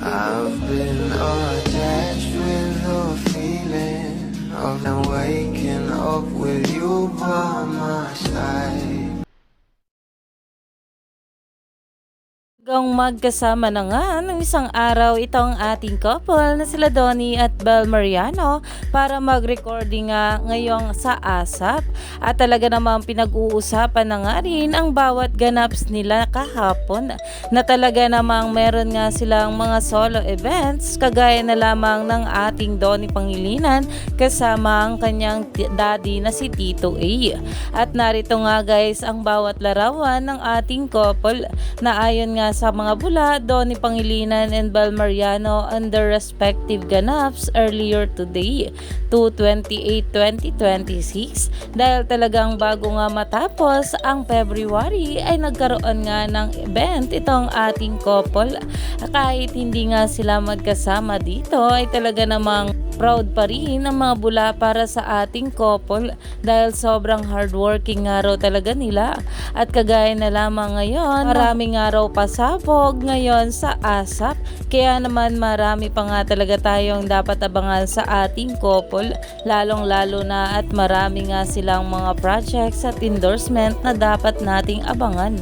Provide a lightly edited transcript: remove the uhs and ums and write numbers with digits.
I've been attached with the feeling of now waking up with you by my side. Hanggang magkasama na nga ng isang araw itong ating couple na sila Donnie at Bel Mariano para mag-recording nga ngayong sa ASAP, at talaga namang pinag-uusapan na nga rin ang bawat ganaps nila kahapon, na talaga namang meron nga silang mga solo events kagaya na lamang ng ating Donnie Pangilinan kasama ang kanyang daddy na si Tito A. At narito nga guys ang bawat larawan ng ating couple na ayon nga sa mga bula, Donnie Pangilinan and Bel Mariano on their respective ganaps earlier today, 2/28/2026, dahil talagang bago nga matapos ang February ay nagkaroon nga ng event itong ating couple. Kahit hindi nga sila magkasama dito ay talaga namang proud pa rin ang mga bula para sa ating couple dahil sobrang hardworking nga raw talaga nila. At kagaya na lamang ngayon, maraming nga raw pasabog ngayon sa ASAP, kaya naman marami pa nga talaga tayong dapat abangan sa ating couple, lalong lalo na at marami nga silang mga projects at endorsement na dapat nating abangan.